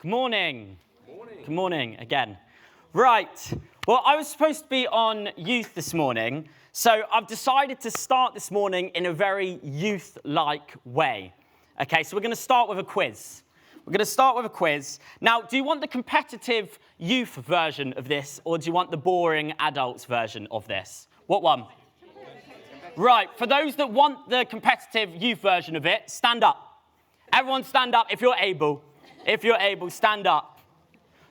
Good morning. Good morning again. Right. Well, I was supposed to be on youth this morning, so I've decided to start this morning in a very youth-like way. Okay, so we're going to start with a quiz. Now, do you want the competitive youth version of this, or do you want the boring adults version of this? What one? Right, for those that want the competitive youth version of it, stand up. Everyone stand up if you're able. If you're able, stand up.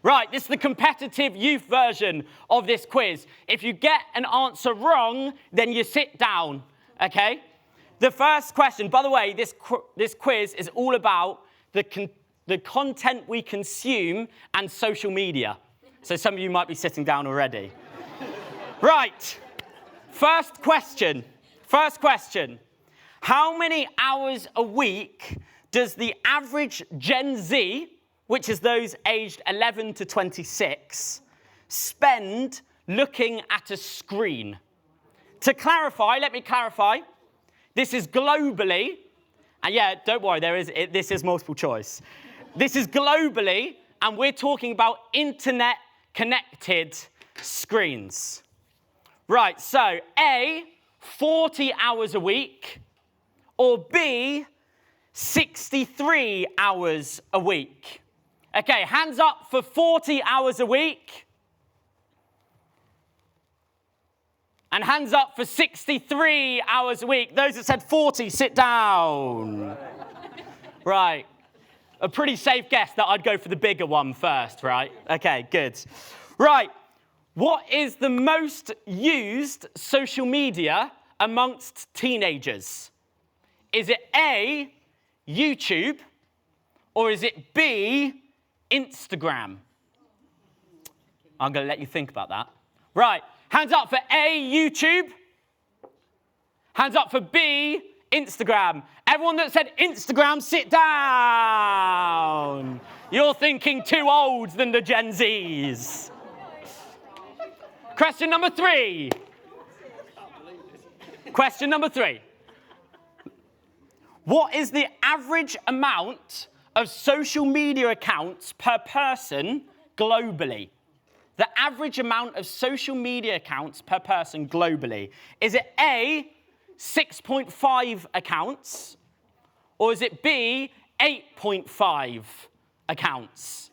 Right, this is the competitive youth version of this quiz. If you get an answer wrong, then you sit down, okay? The first question, by the way, this quiz is all about the content we consume and social media. So some of you might be sitting down already. Right, first question. How many hours a week does the average Gen Z, which is those aged 11 to 26, spend looking at a screen? To clarify, let me clarify. This is globally, and yeah, don't worry, this is multiple choice. This is globally, and we're talking about internet-connected screens. Right, so A, 40 hours a week, or B, 63 hours a week. Okay, hands up for 40 hours a week. And hands up for 63 hours a week. Those that said 40, sit down. Right. A pretty safe guess that I'd go for the bigger one first, right? Okay, good. Right. What is the most used social media amongst teenagers? Is it A, YouTube, or is it B, Instagram? I'm going to let you think about that. Right, hands up for A, YouTube. Hands up for B, Instagram. Everyone that said Instagram, sit down. You're thinking too old than the Gen Zs. Question number three. What is the average amount of social media accounts per person globally? The average amount of social media accounts per person globally. Is it A, 6.5 accounts, or is it B, 8.5 accounts?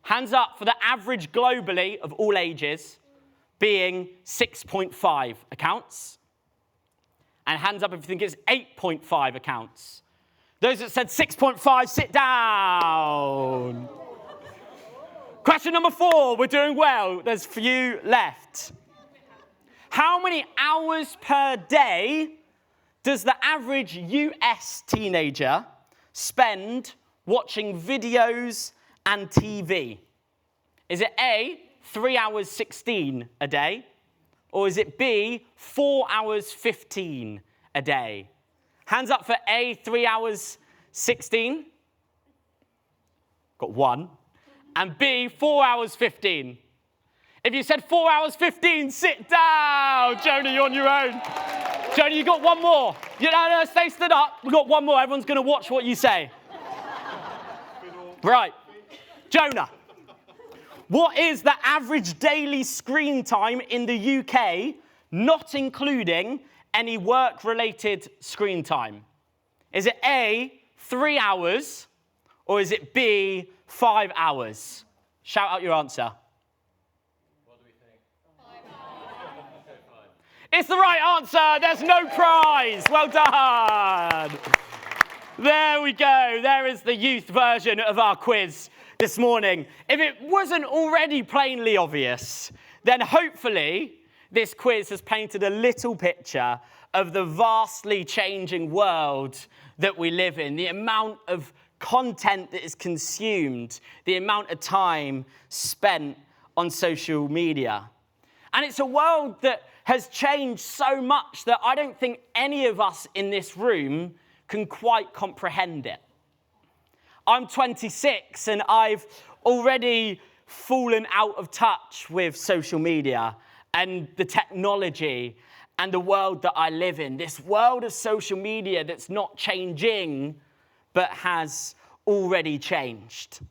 Hands up for the average globally of all ages being 6.5 accounts. And hands up if you think it's 8.5 accounts. Those that said 6.5, sit down. Question number 4, we're doing well. There's a few left. How many hours per day does the average US teenager spend watching videos and TV? Is it A, 3 hours 16 a day? Or is it B, 4 hours 15 a day? Hands up for A, 3 hours 16. Got one. And B, 4 hours 15. If you said 4 hours 15, sit down. Jonah, you're on your own. Jonah, you got one more. No, stay stood up. We've got one more. Everyone's going to watch what you say. Right. Jonah. What is the average daily screen time in the UK, not including any work-related screen time? Is it A, 3 hours, or is it B, 5 hours? Shout out your answer. What do we think? 5 hours. It's the right answer. There's no prize. Well done. There we go. There is the youth version of our quiz this morning. If it wasn't already plainly obvious, then hopefully this quiz has painted a little picture of the vastly changing world that we live in, the amount of content that is consumed, the amount of time spent on social media. And it's a world that has changed so much that I don't think any of us in this room can quite comprehend it. I'm 26 and I've already fallen out of touch with social media and the technology and the world that I live in. This world of social media that's not changing, but has already changed.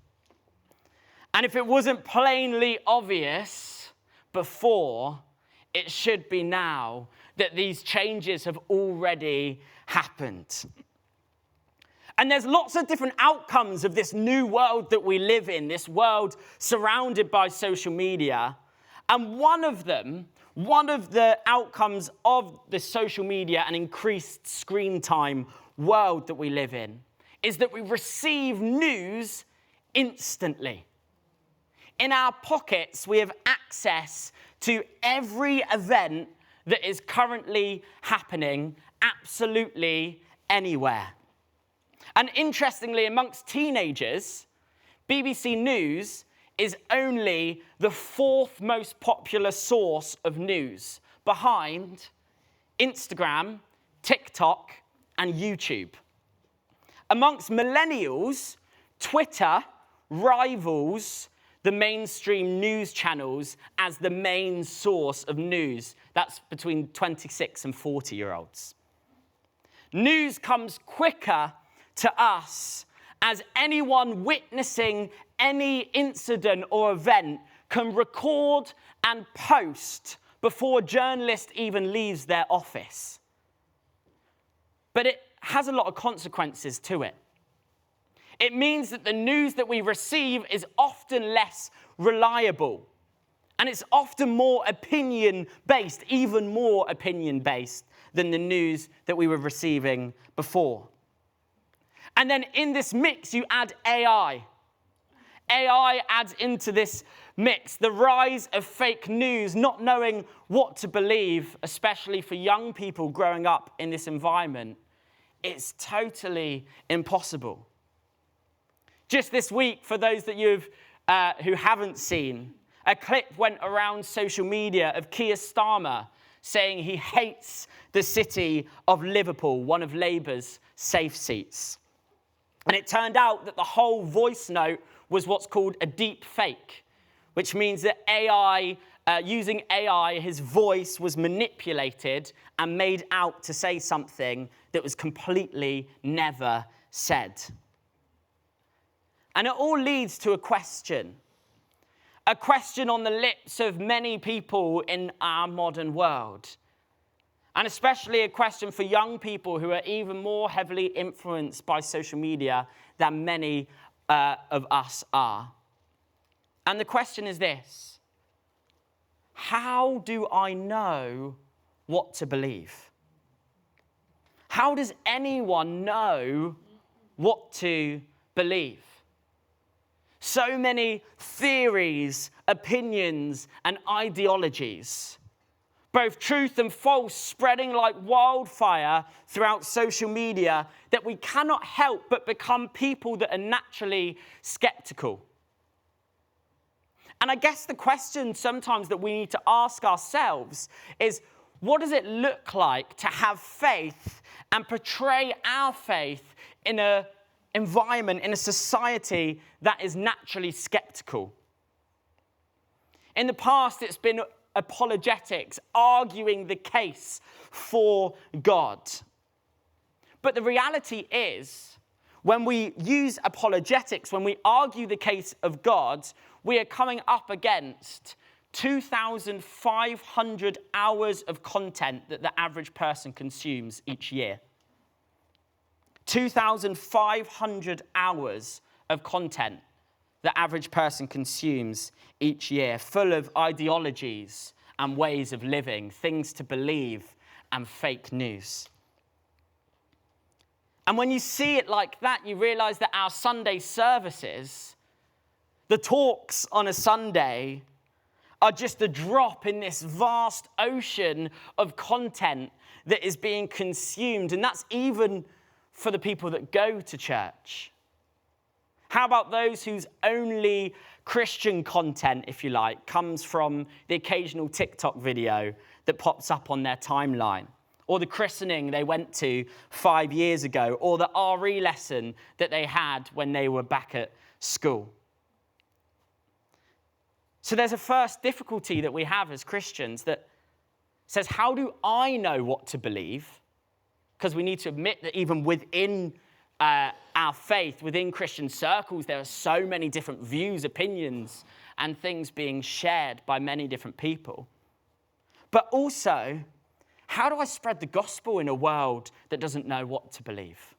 And if it wasn't plainly obvious before, it should be now that these changes have already happened. And there's lots of different outcomes of this new world that we live in, this world surrounded by social media. And one of the outcomes of the social media and increased screen time world that we live in is that we receive news instantly. In our pockets, we have access to every event that is currently happening absolutely anywhere. And interestingly, amongst teenagers, BBC News is only the 4th most popular source of news, behind Instagram, TikTok, and YouTube. Amongst millennials, Twitter rivals the mainstream news channels as the main source of news. That's between 26 and 40-year-olds. News comes quicker to us as anyone witnessing any incident or event can record and post before a journalist even leaves their office. But it has a lot of consequences to it. It means that the news that we receive is often less reliable. And it's often more opinion-based, even more opinion-based than the news that we were receiving before. And then in this mix, you add AI. AI adds into this mix the rise of fake news, not knowing what to believe, especially for young people growing up in this environment. It's totally impossible. Just this week, for those that who haven't seen, a clip went around social media of Keir Starmer saying he hates the city of Liverpool, one of Labour's safe seats. And it turned out that the whole voice note was what's called a deep fake, which means that using AI, his voice was manipulated and made out to say something that was completely never said. And it all leads to a question on the lips of many people in our modern world. And especially a question for young people who are even more heavily influenced by social media than many of us are. And the question is this: how do I know what to believe? How does anyone know what to believe? So many theories, opinions, and ideologies, both truth and false, spreading like wildfire throughout social media, that we cannot help but become people that are naturally skeptical. And I guess the question sometimes that we need to ask ourselves is, what does it look like to have faith and portray our faith in an environment, in a society that is naturally skeptical? In the past, it's been apologetics, arguing the case for God. But the reality is, when we use apologetics, when we argue the case of God, we are coming up against 2,500 hours of content that the average person consumes each year. 2,500 hours of content the average person consumes each year, full of ideologies and ways of living, things to believe, and fake news. And when you see it like that, you realize that our Sunday services, the talks on a Sunday, are just a drop in this vast ocean of content that is being consumed. And that's even for the people that go to church. How about those whose only Christian content, if you like, comes from the occasional TikTok video that pops up on their timeline, or the christening they went to 5 years ago, or the RE lesson that they had when they were back at school? So there's a first difficulty that we have as Christians that says, how do I know what to believe? Because we need to admit that even within our faith. Within Christian circles, there are so many different views, opinions, and things being shared by many different people. But also, how do I spread the gospel in a world that doesn't know what to believe?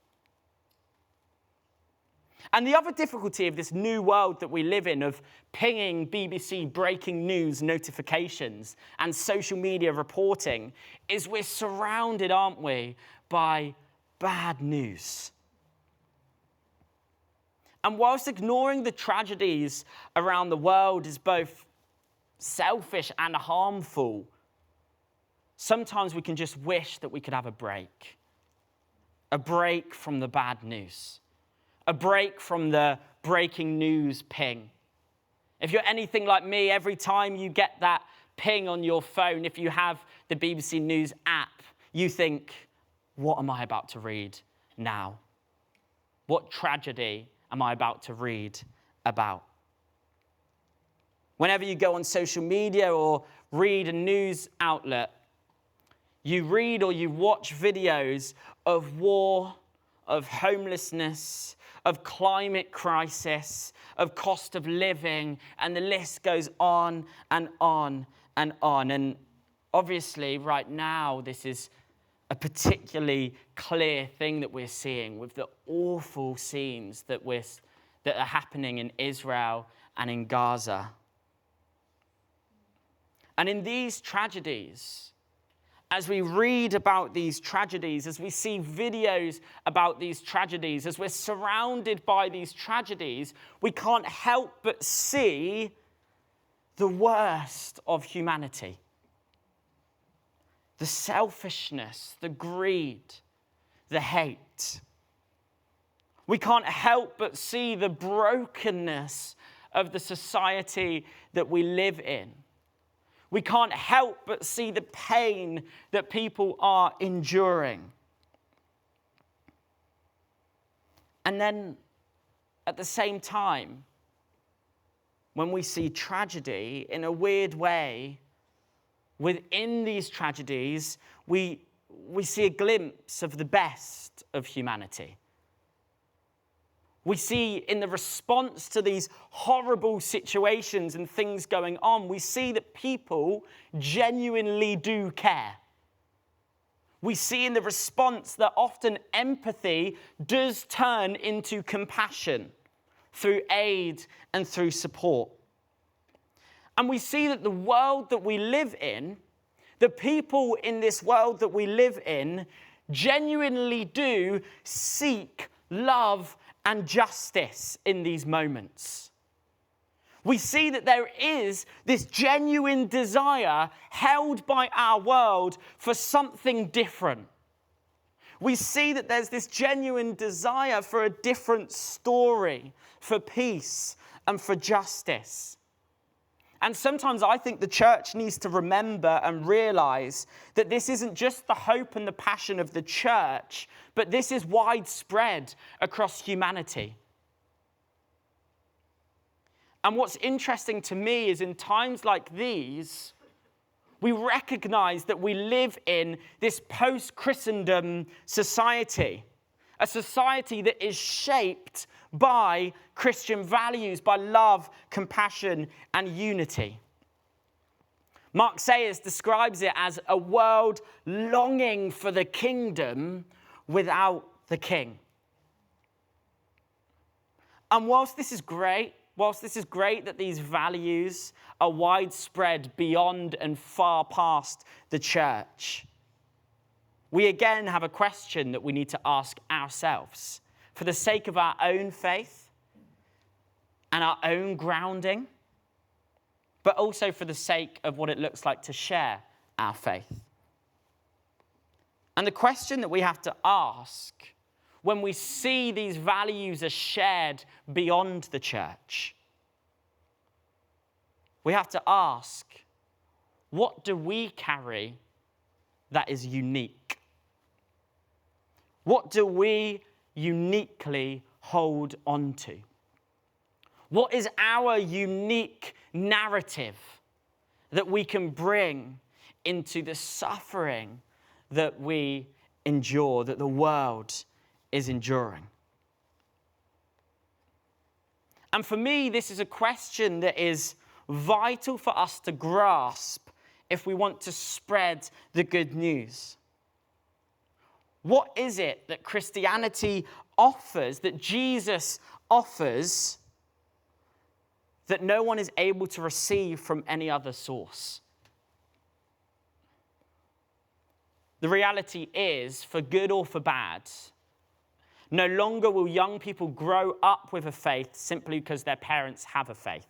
And the other difficulty of this new world that we live in, of pinging BBC breaking news notifications and social media reporting, is we're surrounded, aren't we, by bad news. And whilst ignoring the tragedies around the world is both selfish and harmful, sometimes we can just wish that we could have a break from the bad news. A break from the breaking news ping. If you're anything like me, every time you get that ping on your phone, if you have the BBC News app, you think, what am I about to read now? What tragedy am I about to read about? Whenever you go on social media or read a news outlet, you read or you watch videos of war, of homelessness, of climate crisis, of cost of living, and the list goes on and on and on. And obviously, right now, this is a particularly clear thing that we're seeing with the awful scenes that are happening in Israel and in Gaza. And in these tragedies, as we read about these tragedies, as we see videos about these tragedies, as we're surrounded by these tragedies, we can't help but see the worst of humanity. The selfishness, the greed, the hate. We can't help but see the brokenness of the society that we live in. We can't help but see the pain that people are enduring. And then, at the same time, when we see tragedy, in a weird way, within these tragedies, we see a glimpse of the best of humanity. We see in the response to these horrible situations and things going on, we see that people genuinely do care. We see in the response that often empathy does turn into compassion through aid and through support. And we see that the world that we live in, the people in this world that we live in, genuinely do seek love and justice in these moments. We see that there is this genuine desire held by our world for something different. We see that there's this genuine desire for a different story, for peace and for justice. And sometimes I think the church needs to remember and realize that this isn't just the hope and the passion of the church, but this is widespread across humanity. And what's interesting to me is in times like these, we recognize that we live in this post-Christendom society, a society that is shaped by Christian values, by love, compassion, and unity. Mark Sayers describes it as a world longing for the kingdom without the king. And whilst this is great that these values are widespread beyond and far past the church, we again have a question that we need to ask ourselves for the sake of our own faith and our own grounding, but also for the sake of what it looks like to share our faith. And the question that we have to ask when we see these values are shared beyond the church, we have to ask, what do we carry that is unique? What do we uniquely hold on to? What is our unique narrative that we can bring into the suffering that we endure, that the world is enduring? And for me, this is a question that is vital for us to grasp if we want to spread the good news. What is it that Christianity offers, that Jesus offers, that no one is able to receive from any other source? The reality is, for good or for bad, no longer will young people grow up with a faith simply because their parents have a faith.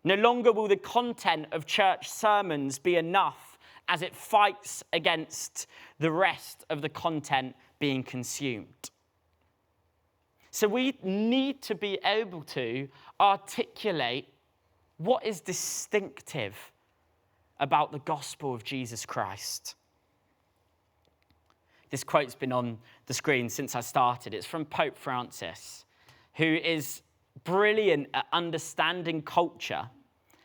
No longer will the content of church sermons be enough as it fights against the rest of the content being consumed. So we need to be able to articulate what is distinctive about the gospel of Jesus Christ. This quote's been on the screen since I started. It's from Pope Francis, who is brilliant at understanding culture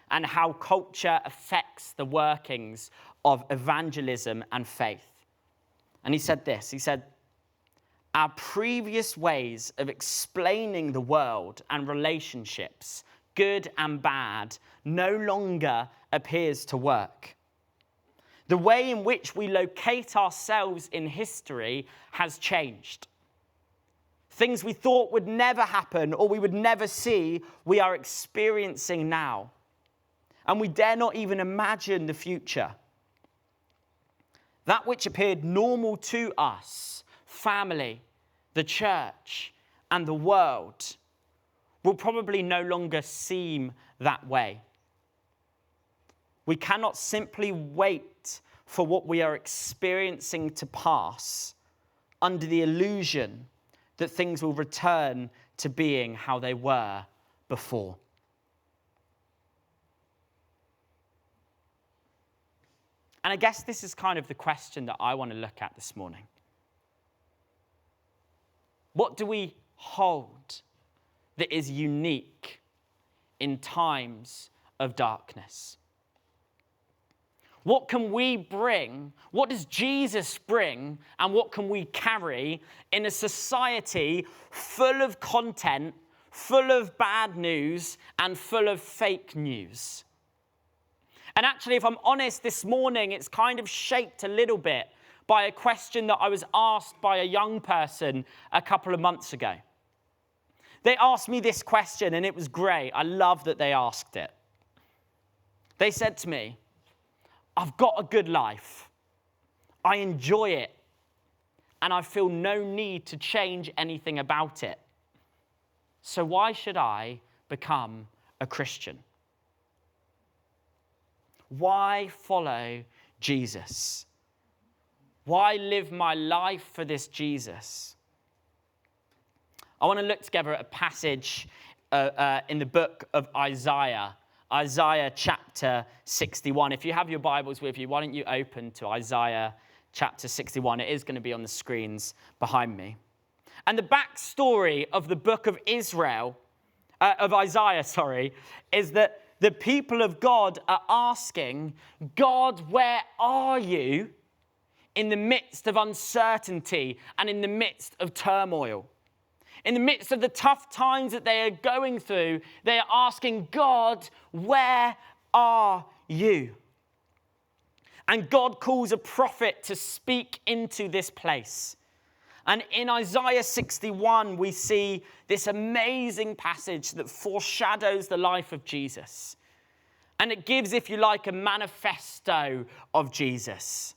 and how culture affects the workings of evangelism and faith. And he said this, he said, "Our previous ways of explaining the world and relationships, good and bad, no longer appears to work. The way in which we locate ourselves in history has changed. Things we thought would never happen or we would never see, we are experiencing now. And we dare not even imagine the future. That which appeared normal to us, family, the church, and the world, will probably no longer seem that way. We cannot simply wait for what we are experiencing to pass under the illusion that things will return to being how they were before." And I guess this is kind of the question that I want to look at this morning. What do we hold that is unique in times of darkness? What can we bring? What does Jesus bring? And what can we carry in a society full of content, full of bad news, and full of fake news? And actually, if I'm honest, this morning, it's kind of shaped a little bit by a question that I was asked by a young person a couple of months ago. They asked me this question, and it was great. I love that they asked it. They said to me, "I've got a good life. I enjoy it, and I feel no need to change anything about it. So why should I become a Christian? Why follow Jesus? Why live my life for this Jesus?" I want to look together at a passage in the book of Isaiah, Isaiah chapter 61. If you have your Bibles with you, why don't you open to Isaiah chapter 61? It is going to be on the screens behind me. And the backstory of the book of Isaiah, is that the people of God are asking, "God, where are you in the midst of uncertainty and in the midst of turmoil?" In the midst of the tough times that they are going through, they are asking, "God, where are you?" And God calls a prophet to speak into this place. And in Isaiah 61, we see this amazing passage that foreshadows the life of Jesus. And it gives, if you like, a manifesto of Jesus.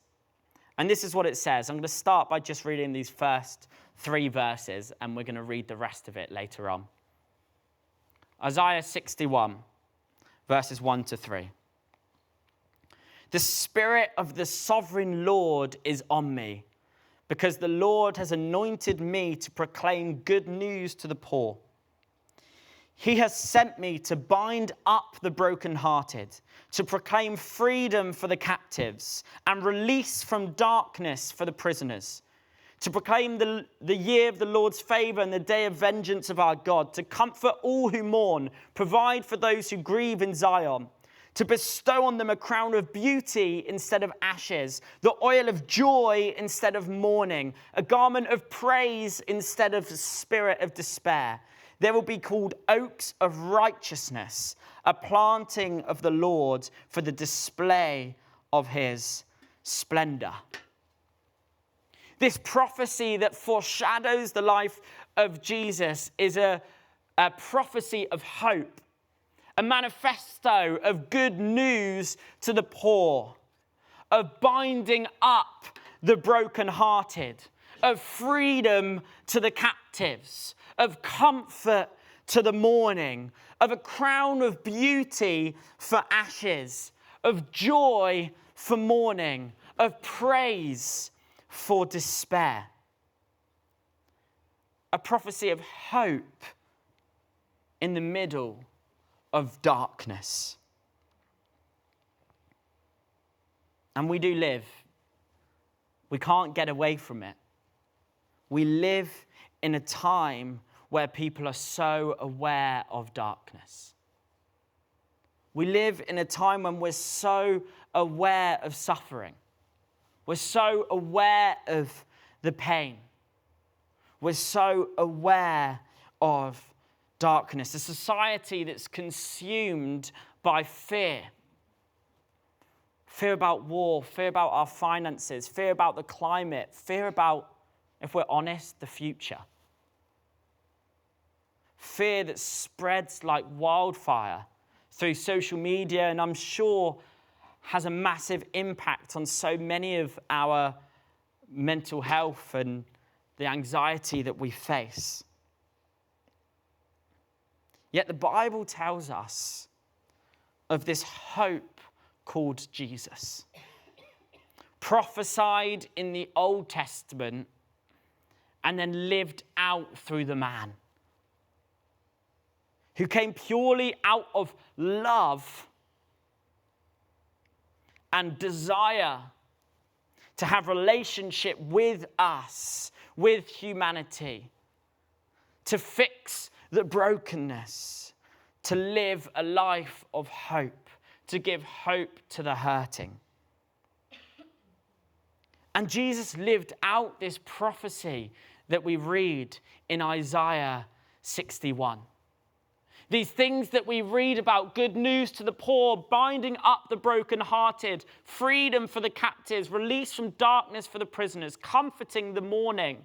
And this is what it says. I'm going to start by just reading these first 3 verses, and we're going to read the rest of it later on. Isaiah 61, verses 1 to 3. "The Spirit of the Sovereign Lord is on me, because the Lord has anointed me to proclaim good news to the poor. He has sent me to bind up the brokenhearted, to proclaim freedom for the captives and release from darkness for the prisoners, to proclaim the year of the Lord's favor and the day of vengeance of our God, to comfort all who mourn, provide for those who grieve in Zion, to bestow on them a crown of beauty instead of ashes, the oil of joy instead of mourning, a garment of praise instead of a spirit of despair. They will be called oaks of righteousness, a planting of the Lord for the display of his splendor. This prophecy that foreshadows the life of Jesus is a prophecy of hope, a manifesto of good news to the poor, of binding up the brokenhearted, of freedom to the captives, of comfort to the mourning, of a crown of beauty for ashes, of joy for mourning, of praise for despair. A prophecy of hope in the middle of darkness. And we do live. We can't get away from it. We live in a time where people are so aware of darkness. We live in a time when we're so aware of suffering. We're so aware of the pain. We're so aware of darkness. A society that's consumed by fear. Fear about war, fear about our finances, fear about the climate, fear about, if we're honest, the future. Fear that spreads like wildfire through social media, and I'm sure has a massive impact on so many of our mental health and the anxiety that we face. Yet the Bible tells us of this hope called Jesus, prophesied in the Old Testament and then lived out through the man, who came purely out of love and desire to have relationship with us, with humanity, to fix the brokenness, to live a life of hope, to give hope to the hurting. And Jesus lived out this prophecy that we read in Isaiah 61. These things that we read about, good news to the poor, binding up the brokenhearted, freedom for the captives, release from darkness for the prisoners, comforting the mourning,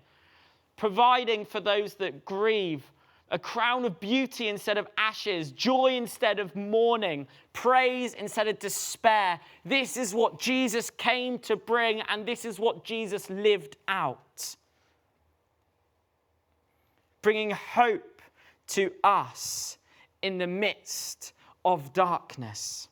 providing for those that grieve, a crown of beauty instead of ashes, joy instead of mourning, praise instead of despair. This is what Jesus came to bring, and this is what Jesus lived out. Bringing hope to us in the midst of darkness.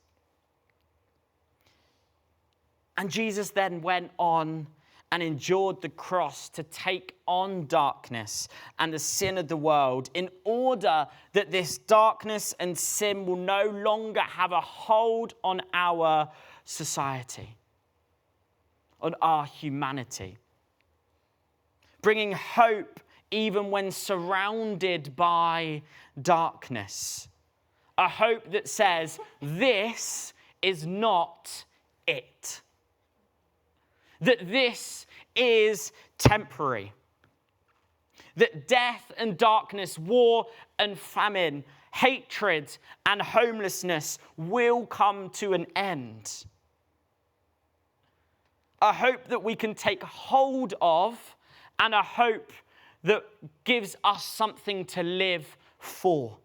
And Jesus then went on and endured the cross to take on darkness and the sin of the world in order that this darkness and sin will no longer have a hold on our society, on our humanity. Bringing hope even when surrounded by darkness. A hope that says, this is not it. That this is temporary. That death and darkness, war and famine, hatred and homelessness will come to an end. A hope that we can take hold of, and a hope that gives us something to live for.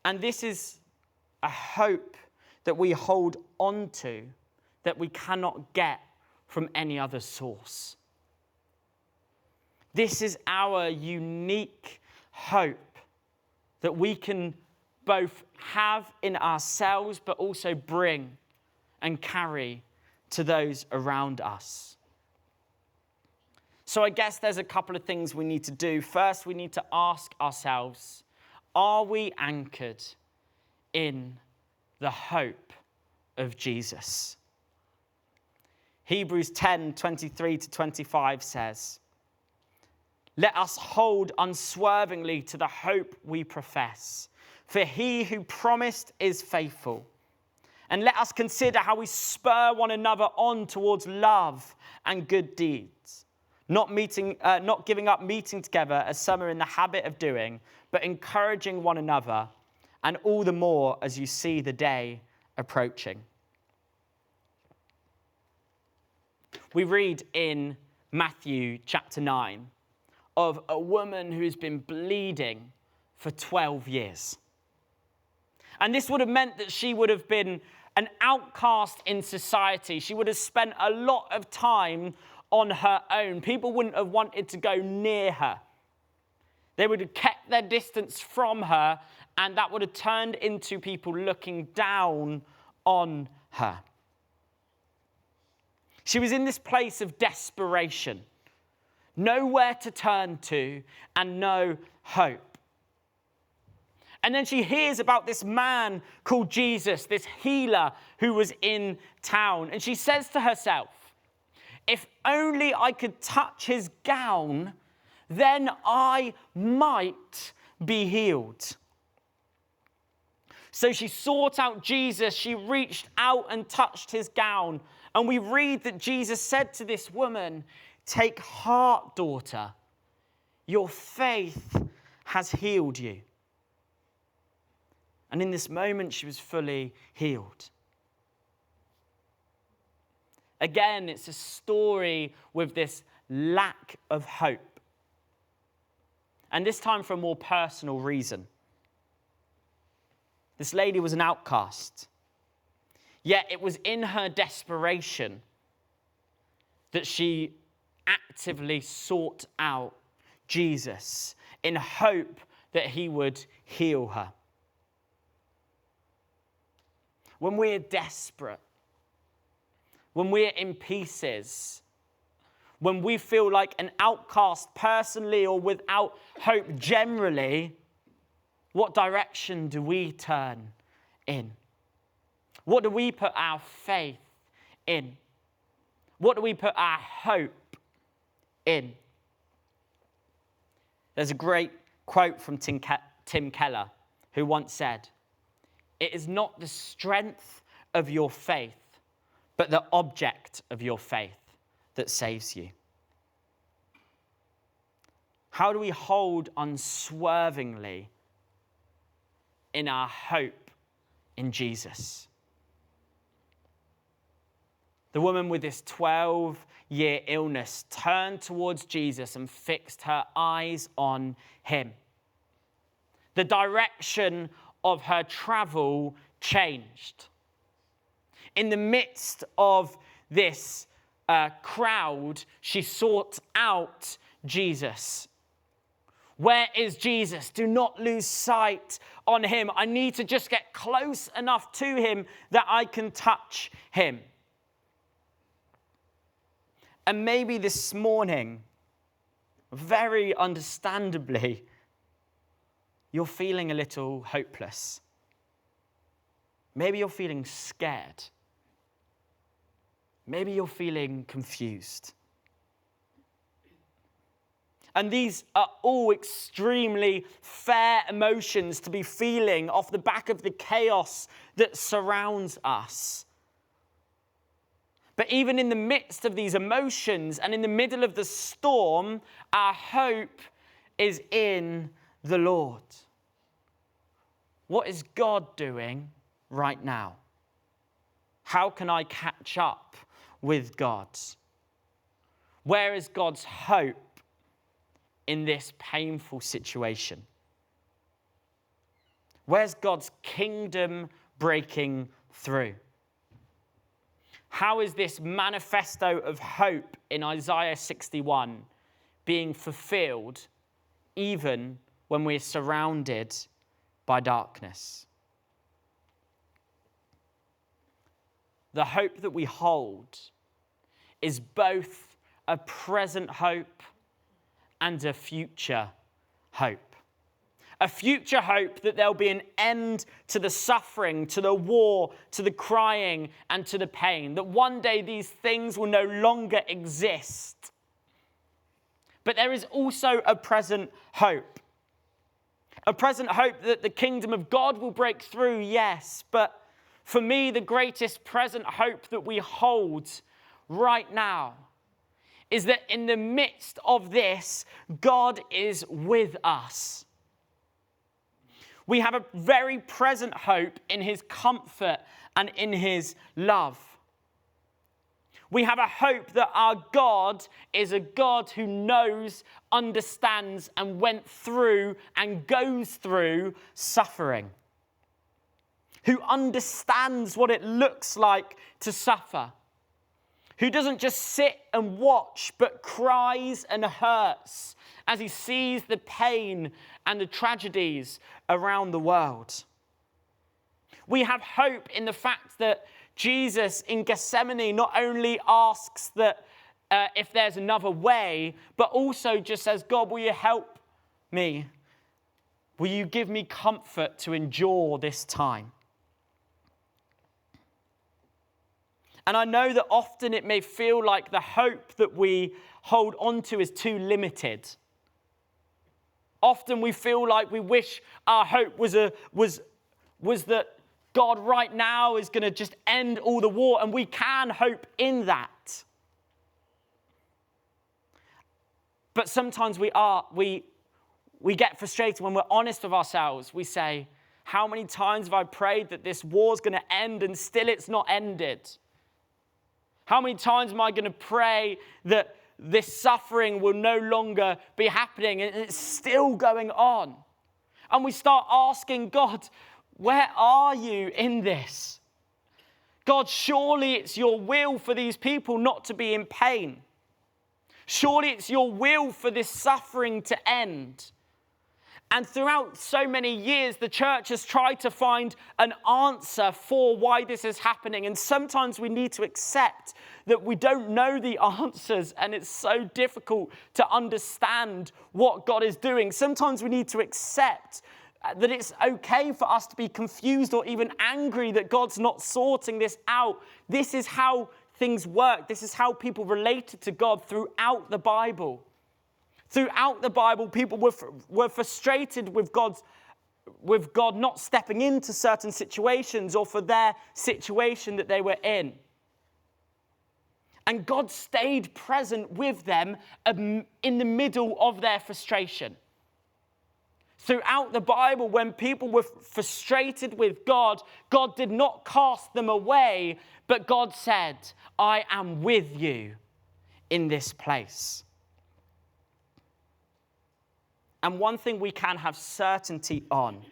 And this is a hope that we hold on to, that we cannot get from any other source. This is our unique hope that we can both have in ourselves, but also bring and carry to those around us. So I guess there's a couple of things we need to do. First, we need to ask ourselves, are we anchored in the hope of Jesus? Hebrews 10:23-25 says, let us hold unswervingly to the hope we profess, for he who promised is faithful. And let us consider how we spur one another on towards love and good deeds, not giving up meeting together as some are in the habit of doing, but encouraging one another, and all the more as you see the day approaching. We read in Matthew chapter 9 of a woman who's been bleeding for 12 years. And this would have meant that she would have been an outcast in society. She would have spent a lot of time on her own. People wouldn't have wanted to go near her. They would have kept their distance from her, and that would have turned into people looking down on her. She was in this place of desperation, nowhere to turn to and no hope. And then she hears about this man called Jesus, this healer who was in town. And she says to herself, if only I could touch his gown, then I might be healed. So she sought out Jesus. She reached out and touched his gown. And we read that Jesus said to this woman, take heart, daughter. Your faith has healed you. And in this moment, she was fully healed. Again, it's a story with this lack of hope. And this time for a more personal reason. This lady was an outcast. Yet it was in her desperation that she actively sought out Jesus in hope that he would heal her. When we're desperate, when we're in pieces, when we feel like an outcast personally or without hope generally, what direction do we turn in? What do we put our faith in? What do we put our hope in? There's a great quote from Tim Keller, who once said, it is not the strength of your faith, but the object of your faith that saves you. How do we hold unswervingly in our hope in Jesus? The woman with this 12-year illness turned towards Jesus and fixed her eyes on him. The direction of her travel changed. In the midst of this crowd, she sought out Jesus. Where is Jesus? Do not lose sight on him. I need to just get close enough to him that I can touch him. And maybe this morning, very understandably, you're feeling a little hopeless. Maybe you're feeling scared. Maybe you're feeling confused. And these are all extremely fair emotions to be feeling off the back of the chaos that surrounds us. But even in the midst of these emotions and in the middle of the storm, our hope is in the Lord. What is God doing right now? How can I catch up with God? Where is God's hope in this painful situation? Where's God's kingdom breaking through? How is this manifesto of hope in Isaiah 61 being fulfilled even when we're surrounded by darkness? The hope that we hold is both a present hope and a future hope. A future hope that there'll be an end to the suffering, to the war, to the crying, and to the pain. That one day these things will no longer exist. But there is also a present hope. A present hope that the kingdom of God will break through, yes. But for me, the greatest present hope that we hold right now is that in the midst of this, God is with us. We have a very present hope in his comfort and in his love. We have a hope that our God is a God who knows, understands, and went through and goes through suffering. Who understands what it looks like to suffer. Who doesn't just sit and watch, but cries and hurts as he sees the pain and the tragedies around the world. We have hope in the fact that Jesus in Gethsemane not only asks that if there's another way, but also just says, God, will you help me? Will you give me comfort to endure this time? And I know that often it may feel like the hope that we hold on to is too limited. Often we feel like we wish our hope was that God right now is going to just end all the war, and we can hope in that. But sometimes we get frustrated when we're honest with ourselves. We say, how many times have I prayed that this war's going to end and still it's not ended? How many times am I going to pray that this suffering will no longer be happening and it's still going on? And we start asking God, where are you in this? God, surely it's your will for these people not to be in pain. Surely it's your will for this suffering to end. And throughout so many years, the church has tried to find an answer for why this is happening. And sometimes we need to accept that we don't know the answers and it's so difficult to understand what God is doing. Sometimes we need to accept that it's okay for us to be confused or even angry that God's not sorting this out. This is how things work. This is how people related to God throughout the Bible. Throughout the Bible, people were frustrated with God not stepping into certain situations or for their situation that they were in. And God stayed present with them in the middle of their frustration. Throughout the Bible, when people were frustrated with God, God did not cast them away, but God said, I am with you in this place. And one thing we can have certainty on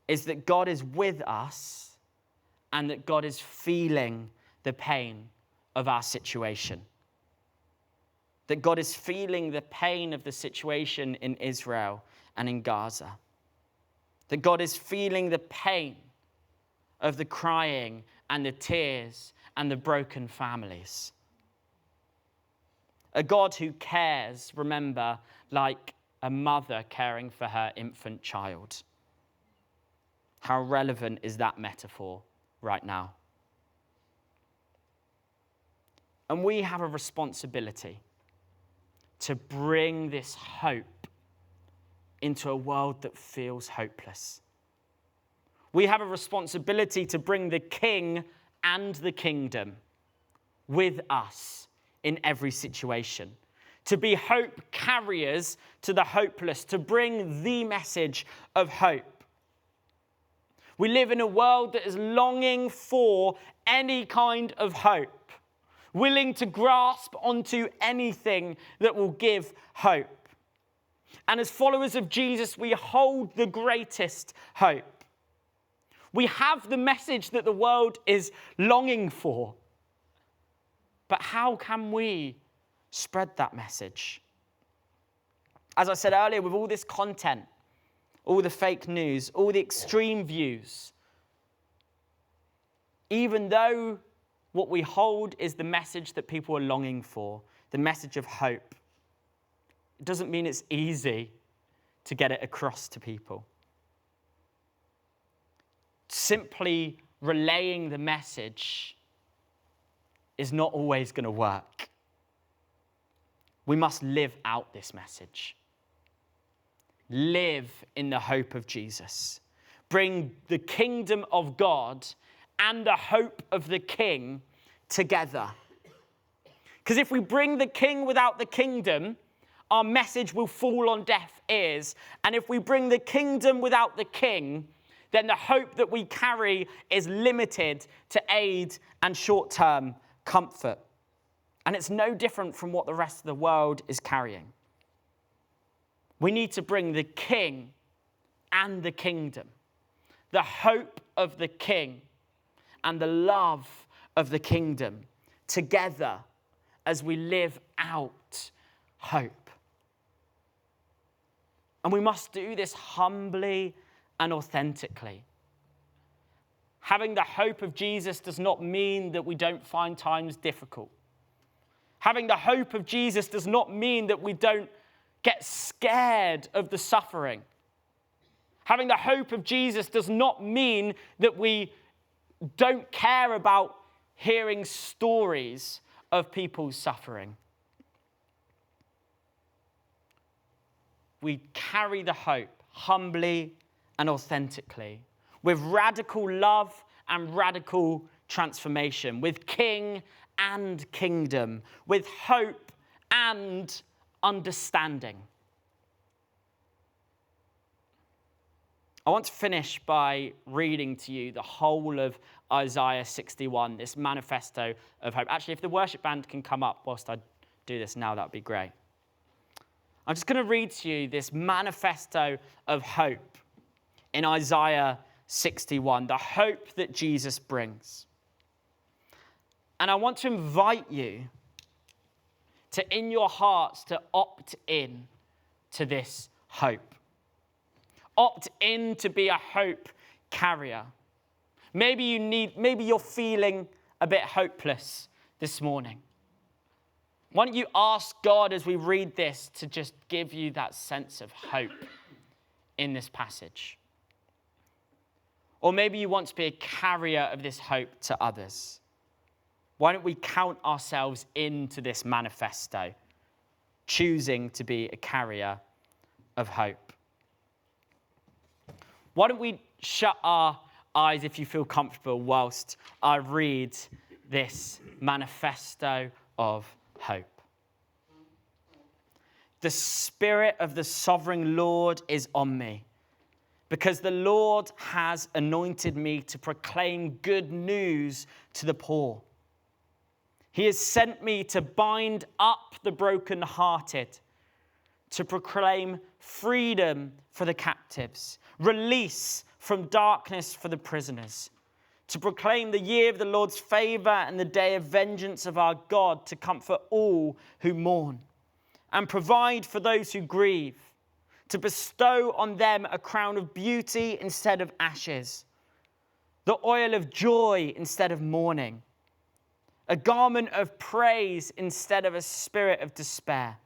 is that God is with us and that God is feeling the pain of our situation. That God is feeling the pain of the situation in Israel and in Gaza. That God is feeling the pain of the crying and the tears and the broken families. A God who cares, remember, like a mother caring for her infant child. How relevant is that metaphor right now? And we have a responsibility to bring this hope into a world that feels hopeless. We have a responsibility to bring the King and the kingdom with us in every situation. To be hope carriers to the hopeless, to bring the message of hope. We live in a world that is longing for any kind of hope, willing to grasp onto anything that will give hope. And as followers of Jesus, we hold the greatest hope. We have the message that the world is longing for. But how can we spread that message? As I said earlier, with all this content, all the fake news, all the extreme views, even though what we hold is the message that people are longing for, the message of hope, it doesn't mean it's easy to get it across to people. Simply relaying the message is not always going to work. We must live out this message. Live in the hope of Jesus. Bring the kingdom of God and the hope of the King together. Because if we bring the king without the kingdom, our message will fall on deaf ears. And if we bring the kingdom without the king, then the hope that we carry is limited to aid and short-term comfort. And it's no different from what the rest of the world is carrying. We need to bring the king and the kingdom, the hope of the king and the love of the kingdom together as we live out hope. And we must do this humbly and authentically. Having the hope of Jesus does not mean that we don't find times difficult. Having the hope of Jesus does not mean that we don't get scared of the suffering. Having the hope of Jesus does not mean that we don't care about hearing stories of people's suffering. We carry the hope humbly and authentically, with radical love and radical transformation, with king and kingdom, with hope and understanding. I want to finish by reading to you the whole of Isaiah 61, this manifesto of hope. Actually, if the worship band can come up whilst I do this now, that would be great. I'm just going to read to you this manifesto of hope in Isaiah 61, the hope that Jesus brings. And I want to invite you to, in your hearts, to opt in to this hope. Opt in to be a hope carrier. Maybe you're feeling a bit hopeless this morning. Why don't you ask God as we read this to just give you that sense of hope in this passage? Or maybe you want to be a carrier of this hope to others. Why don't we count ourselves into this manifesto, choosing to be a carrier of hope? Why don't we shut our eyes, if you feel comfortable, whilst I read this manifesto of hope. The Spirit of the Sovereign Lord is on me, because the Lord has anointed me to proclaim good news to the poor. He has sent me to bind up the brokenhearted, to proclaim freedom for the captives, release from darkness for the prisoners, to proclaim the year of the Lord's favor and the day of vengeance of our God, to comfort all who mourn and provide for those who grieve, to bestow on them a crown of beauty instead of ashes, the oil of joy instead of mourning, a garment of praise instead of a spirit of despair.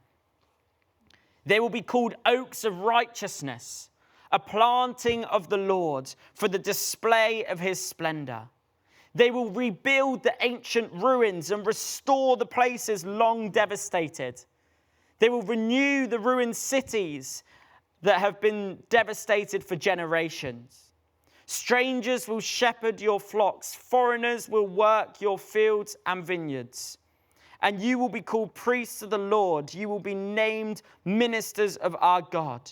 They will be called oaks of righteousness, a planting of the Lord for the display of his splendor. They will rebuild the ancient ruins and restore the places long devastated. They will renew the ruined cities that have been devastated for generations. Strangers will shepherd your flocks. Foreigners will work your fields and vineyards. And you will be called priests of the Lord. You will be named ministers of our God.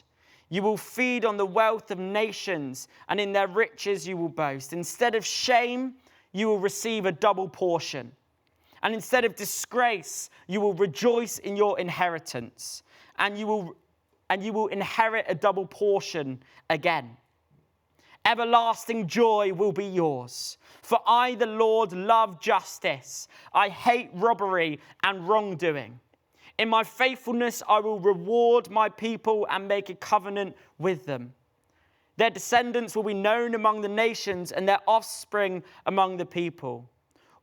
You will feed on the wealth of nations, and in their riches you will boast. Instead of shame, you will receive a double portion. And instead of disgrace, you will rejoice in your inheritance. And you will inherit a double portion again. Everlasting joy will be yours. For I, the Lord, love justice. I hate robbery and wrongdoing. In my faithfulness, I will reward my people and make a covenant with them. Their descendants will be known among the nations and their offspring among the people.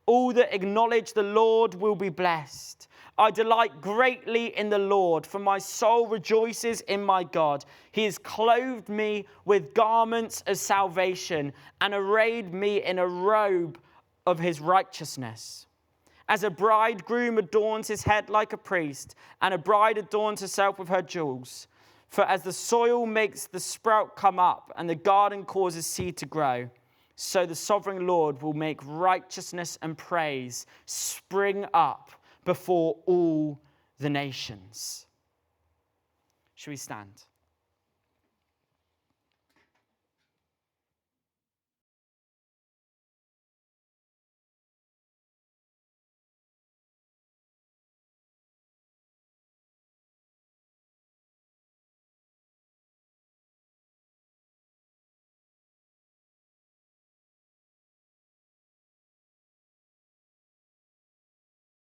All that acknowledge the Lord will be blessed. I delight greatly in the Lord, for my soul rejoices in my God. He has clothed me with garments of salvation and arrayed me in a robe of his righteousness. As a bridegroom adorns his head like a priest, and a bride adorns herself with her jewels. For as the soil makes the sprout come up, and the garden causes seed to grow, so the sovereign Lord will make righteousness and praise spring up before all the nations. Shall we stand?